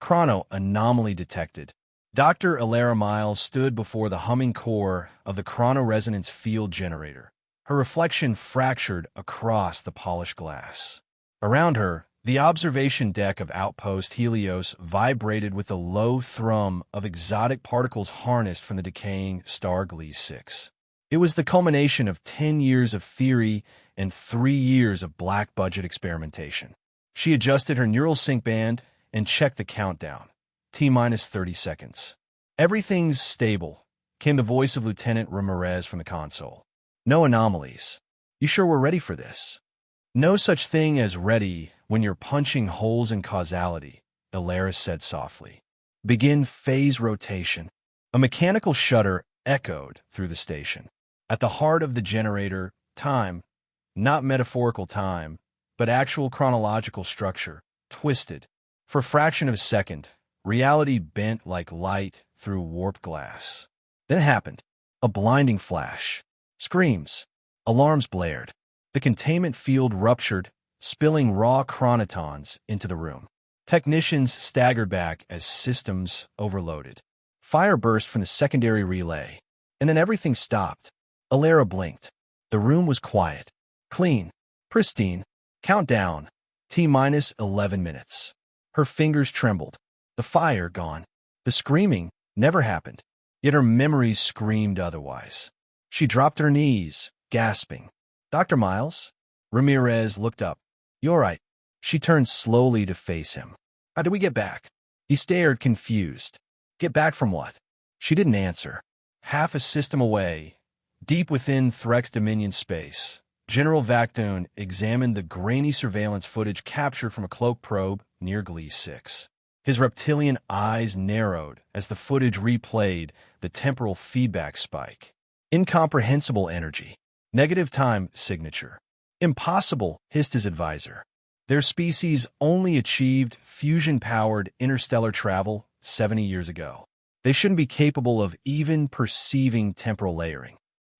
Chrono anomaly detected. Dr. Alara Miles stood before the humming core of the chronoresonance field generator. Her reflection fractured across the polished glass. Around her, the observation deck of Outpost Helios vibrated with the low thrum of exotic particles harnessed from the decaying star Gliese 6. It was the culmination of 10 years of theory and 3 years of black-budget experimentation. She adjusted her neural sync band and checked the countdown. T-minus 30 seconds. "Everything's stable," came the voice of Lieutenant Ramirez from the console. "No anomalies. You sure we're ready for this?" "No such thing as ready when you're punching holes in causality," Alaris said softly. "Begin phase rotation." A mechanical shudder echoed through the station. At the heart of the generator, time, not metaphorical time, but actual chronological structure, twisted. For a fraction of a second, reality bent like light through warped glass. Then it happened. A blinding flash. Screams. Alarms blared. The containment field ruptured, spilling raw chronotons into the room. Technicians staggered back as systems overloaded. Fire burst from the secondary relay, and then everything stopped. Alara blinked. The room was quiet. Clean. Pristine. Countdown. T-minus 11 minutes. Her fingers trembled. The fire gone. The screaming never happened. Yet her memories screamed otherwise. She dropped to her knees, gasping. "Dr. Miles?" Ramirez looked up. "You all right?" She turned slowly to face him. "How did we get back?" He stared, confused. "Get back from what?" She didn't answer. Half a system away, deep within Threx Dominion space, General Vactoon examined the grainy surveillance footage captured from a cloak probe near Gliese 6. His reptilian eyes narrowed as the footage replayed the temporal feedback spike. Incomprehensible energy. Negative time signature. "Impossible," hissed his advisor. "Their species only achieved fusion-powered interstellar travel 70 years ago. They shouldn't be capable of even perceiving temporal layering."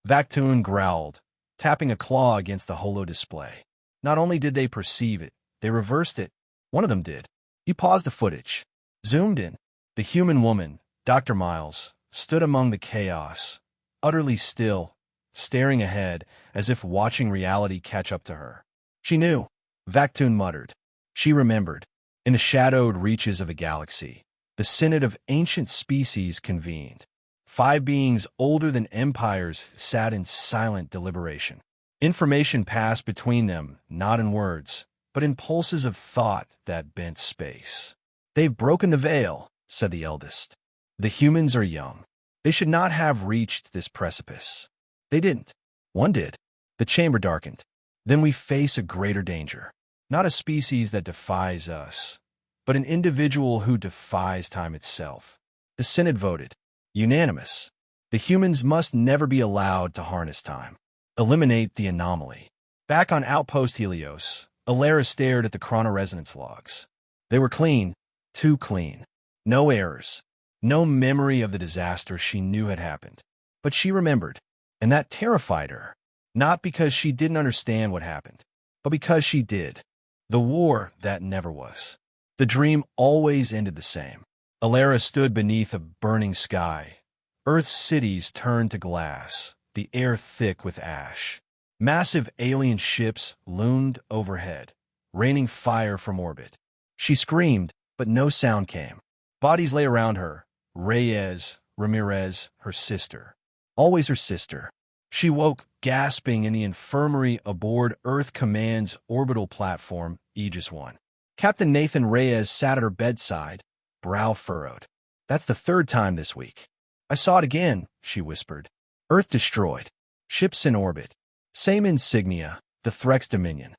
Vactoon growled, tapping a claw against the holo display. "Not only did they perceive it, they reversed it. One of them did." He paused the footage. Zoomed in. The human woman, Dr. Miles, stood among the chaos, utterly still, staring ahead as if watching reality catch up to her. She knew. Vactoon muttered. She remembered. In the shadowed reaches of a galaxy, the Synod of ancient species convened. 5 beings older than empires sat in silent deliberation. Information passed between them, not in words, but in pulses of thought that bent space. "They've broken the veil," said the eldest. "The humans are young. They should not have reached this precipice." They didn't. One did. The chamber darkened. "Then we face a greater danger. Not a species that defies us, but an individual who defies time itself." The Synod voted. Unanimous. The humans must never be allowed to harness time. Eliminate the anomaly. Back on Outpost Helios, Alara stared at the chronoresonance logs. They were clean, too clean. No errors. No memory of the disaster she knew had happened. But she remembered, and that terrified her. Not because she didn't understand what happened, but because she did. The war that never was. The dream always ended the same. Alara stood beneath a burning sky. Earth's cities turned to glass, the air thick with ash. Massive alien ships loomed overhead, raining fire from orbit. She screamed, but no sound came. Bodies lay around her. Reyes, Ramirez, her sister. Always her sister. She woke, gasping, in the infirmary aboard Earth Command's orbital platform, Aegis 1. Captain Nathan Reyes sat at her bedside, brow furrowed. "That's the 3rd time this week." "I saw it again," she whispered. "Earth destroyed. Ships in orbit. Same insignia, the Threx Dominion."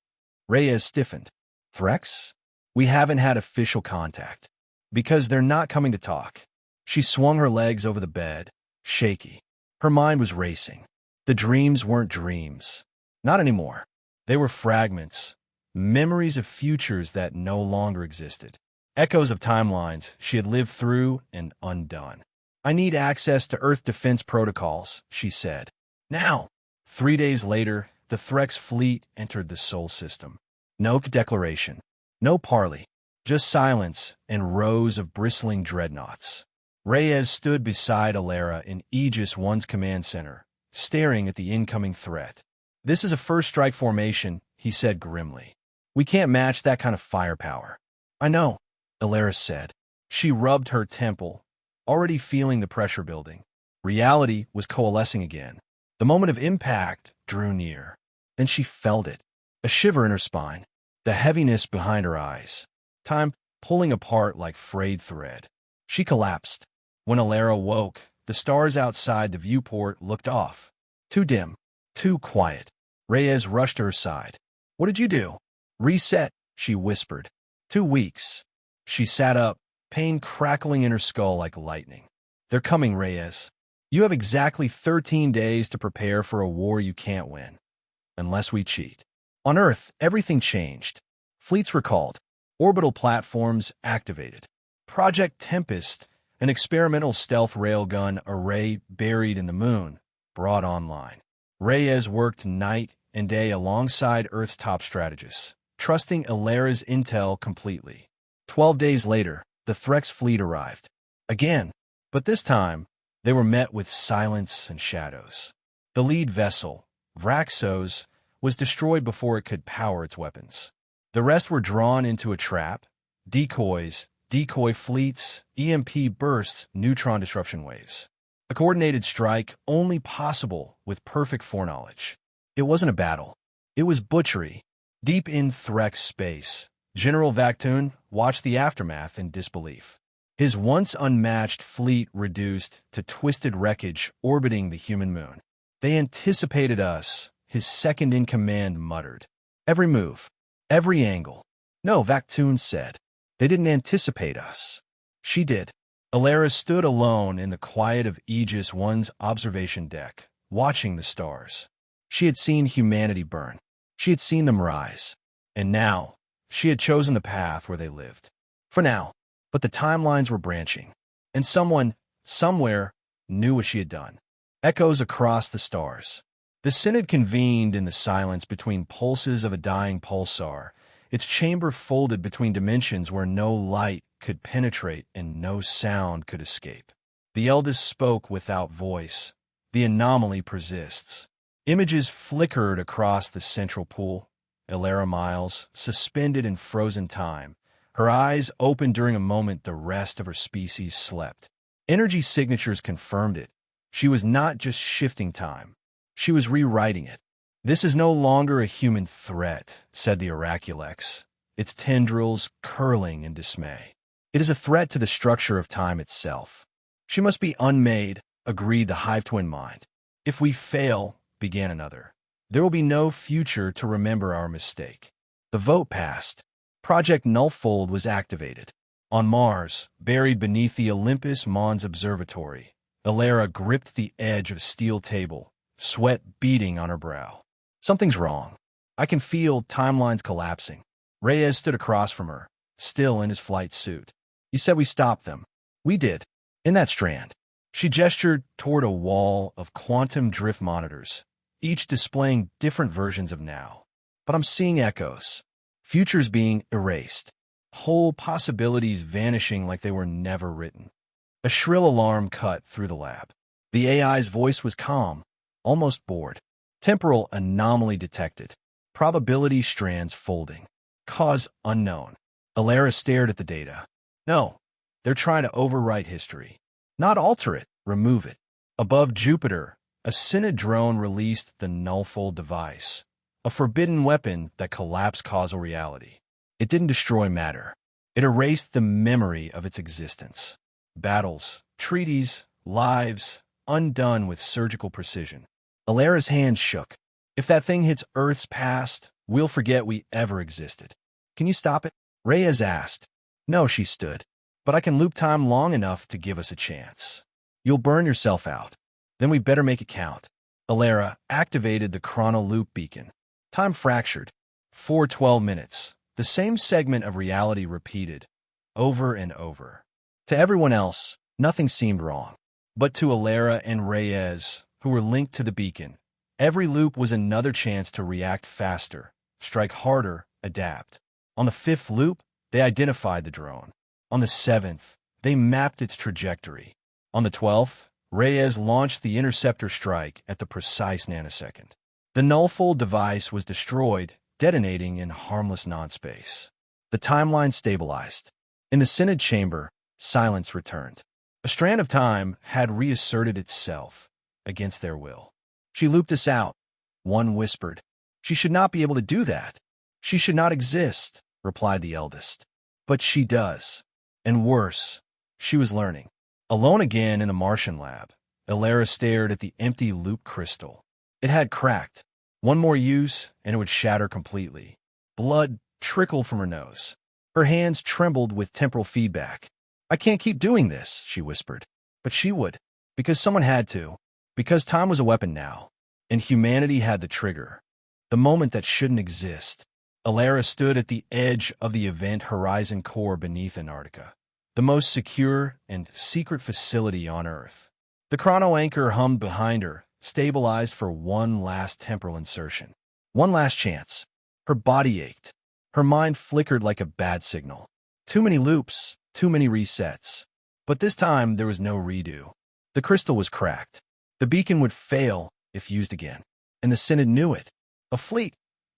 Reyes stiffened. "Threx? We haven't had official contact. Because they're not coming to talk." She swung her legs over the bed, shaky. Her mind was racing. The dreams weren't dreams. Not anymore. They were fragments, memories of futures that no longer existed. Echoes of timelines she had lived through and undone. "I need access to Earth defense protocols," she said. "Now!" 3 days later, the Threx fleet entered the Sol system. No declaration. No parley. Just silence and rows of bristling dreadnoughts. Reyes stood beside Alara in Aegis One's command center, staring at the incoming threat. "This is a first strike formation," he said grimly. "We can't match that kind of firepower." "I know," Alara said. She rubbed her temple, already feeling the pressure building. Reality was coalescing again. The moment of impact drew near. Then she felt it, a shiver in her spine, the heaviness behind her eyes, time pulling apart like frayed thread. She collapsed. When Alara woke, the stars outside the viewport looked off. Too dim, too quiet. Reyes rushed to her side. "What did you do?" "Reset," she whispered. 2 weeks. She sat up, pain crackling in her skull like lightning. "They're coming, Reyes. You have exactly 13 days to prepare for a war you can't win. Unless we cheat." On Earth, everything changed. Fleets recalled. Orbital platforms activated. Project Tempest, an experimental stealth railgun array buried in the moon, brought online. Reyes worked night and day alongside Earth's top strategists, trusting Alara's intel completely. 12 days later, the Threx fleet arrived. Again, but this time, they were met with silence and shadows. The lead vessel, Vraxos, was destroyed before it could power its weapons. The rest were drawn into a trap: decoys, decoy fleets, EMP bursts, neutron disruption waves. A coordinated strike only possible with perfect foreknowledge. It wasn't a battle. It was butchery. Deep in Threx space, General Vaktoon watched the aftermath in disbelief. His once unmatched fleet reduced to twisted wreckage orbiting the human moon. "They anticipated us," his second-in-command muttered. "Every move, every angle." "No," Vaktoon said. "They didn't anticipate us. She did." Alara stood alone in the quiet of Aegis One's observation deck, watching the stars. She had seen humanity burn. She had seen them rise. And now, she had chosen the path where they lived. For now. But the timelines were branching. And someone, somewhere, knew what she had done. Echoes across the stars. The Synod convened in the silence between pulses of a dying pulsar, its chamber folded between dimensions where no light could penetrate and no sound could escape. The eldest spoke without voice. The anomaly persists. Images flickered across the central pool. Alara Miles, suspended in frozen time, her eyes open during a moment the rest of her species slept. Energy signatures confirmed it. She was not just shifting time. She was rewriting it. "This is no longer a human threat," said the Oraculex, its tendrils curling in dismay. "It is a threat to the structure of time itself. She must be unmade," agreed the Hive Twin mind. "If we fail," began another, "there will be no future to remember our mistake." The vote passed. Project Nullfold was activated. On Mars, buried beneath the Olympus Mons Observatory, Alara gripped the edge of a steel table, sweat beading on her brow. "Something's wrong. I can feel timelines collapsing." Reyes stood across from her, still in his flight suit. "You said we stopped them." "We did. In that strand." She gestured toward a wall of quantum drift monitors, each displaying different versions of now. "But I'm seeing echoes. Futures being erased. Whole possibilities vanishing like they were never written." A shrill alarm cut through the lab. The AI's voice was calm, almost bored. "Temporal anomaly detected. Probability strands folding. Cause unknown." Alara stared at the data. "No, they're trying to overwrite history. Not alter it, remove it." Above Jupiter, a Synod drone released the Nullfold device, a forbidden weapon that collapsed causal reality. It didn't destroy matter. It erased the memory of its existence. Battles, treaties, lives, undone with surgical precision. Alara's hand shook. "If that thing hits Earth's past, we'll forget we ever existed." "Can you stop it?" Reyes asked. "No," she stood. "But I can loop time long enough to give us a chance." "You'll burn yourself out. Then we better make it count." Alara activated the chrono loop beacon. Time fractured. 4:12 minutes. The same segment of reality repeated, over and over. To everyone else, nothing seemed wrong. But to Alara and Reyes, who were linked to the beacon, every loop was another chance to react faster, strike harder, adapt. On the 5th loop, They identified the drone. On the 7th, they mapped its trajectory. On the 12th, Reyes launched the interceptor strike at the precise nanosecond. The nullfold device was destroyed, detonating in harmless non-space. The timeline stabilized. In the Synod chamber, silence returned. A strand of time had reasserted itself against their will. She looped us out. One whispered, "She should not be able to do that. She should not exist," replied the eldest. "But she does. And worse, she was learning." Alone again in the Martian lab, Elara stared at the empty loop crystal. It had cracked. One more use, and it would shatter completely. Blood trickled from her nose. Her hands trembled with temporal feedback. "I can't keep doing this," she whispered. But she would, because someone had to, because time was a weapon now, and humanity had the trigger. The moment that shouldn't exist. Elara stood at the edge of the Event Horizon core beneath Antarctica, the most secure and secret facility on Earth. The chrono anchor hummed behind her, stabilized for one last temporal insertion. One last chance. Her body ached. Her mind flickered like a bad signal. Too many loops, too many resets. But this time there was no redo. The crystal was cracked. The beacon would fail if used again. And the Synod knew it. A fleet?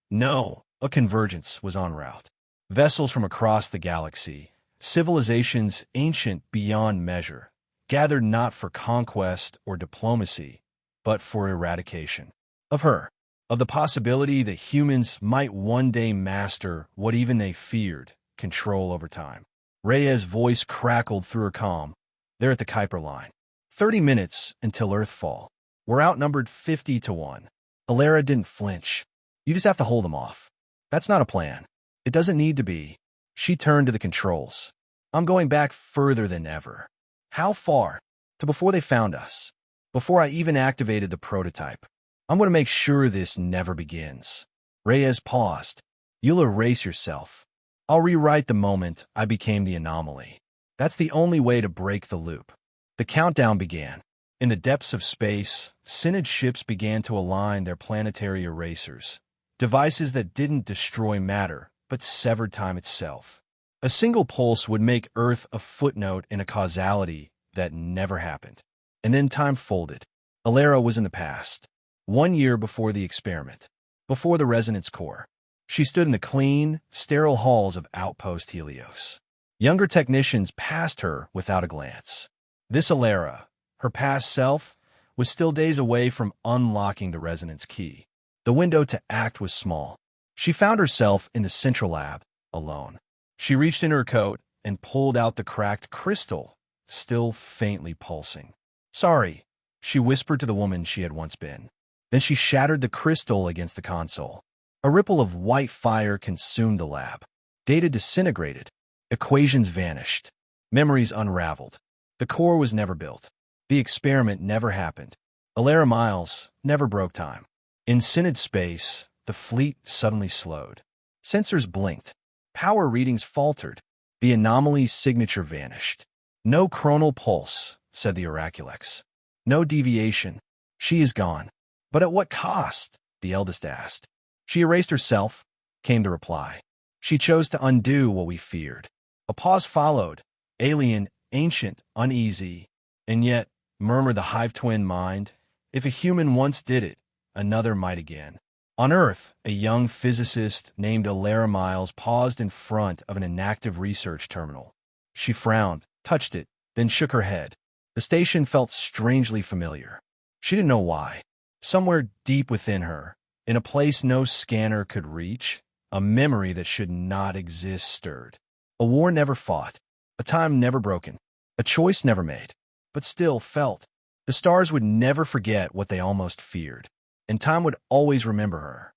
No, a convergence was en route. Vessels from across the galaxy, civilizations ancient beyond measure, gathered not for conquest or diplomacy, but for eradication. Of her, of the possibility that humans might one day master what even they feared, control over time. Reyes' voice crackled through her calm. They're at the Kuiper line. 30 minutes until Earthfall. We're outnumbered 50-1. Elara didn't flinch. You just have to hold them off. That's not a plan. It doesn't need to be. She turned to the controls. I'm going back further than ever. How far? To before they found us. Before I even activated the prototype. I'm going to make sure this never begins. Reyes paused. You'll erase yourself. I'll rewrite the moment I became the anomaly. That's the only way to break the loop. The countdown began. In the depths of space, Synod ships began to align their planetary erasers. Devices that didn't destroy matter, but severed time itself. A single pulse would make Earth a footnote in a causality that never happened. And then time folded. Elara was in the past. 1 year before the experiment. Before the resonance core. She stood in the clean, sterile halls of Outpost Helios. Younger technicians passed her without a glance. This Elara, her past self, was still days away from unlocking the resonance key. The window to act was small. She found herself in the central lab, alone. She reached in her coat and pulled out the cracked crystal, still faintly pulsing. "Sorry," she whispered to the woman she had once been. Then she shattered the crystal against the console. A ripple of white fire consumed the lab. Data disintegrated. Equations vanished. Memories unraveled. The core was never built. The experiment never happened. Elara Miles never broke time. In Synod space, the fleet suddenly slowed. Sensors blinked. Power readings faltered. The anomaly's signature vanished. "No chronal pulse," said the Oraculex. "No deviation. She is gone." "But at what cost?" the eldest asked. "She erased herself," came the reply. "She chose to undo what we feared." A pause followed. Alien, ancient, uneasy. "And yet," murmured the hive-twin mind, "if a human once did it, another might again." On Earth, a young physicist named Elara Miles paused in front of an inactive research terminal. She frowned, touched it, then shook her head. The station felt strangely familiar. She didn't know why. Somewhere deep within her, in a place no scanner could reach, a memory that should not exist stirred. A war never fought, a time never broken, a choice never made, but still felt. The stars would never forget what they almost feared, and time would always remember her.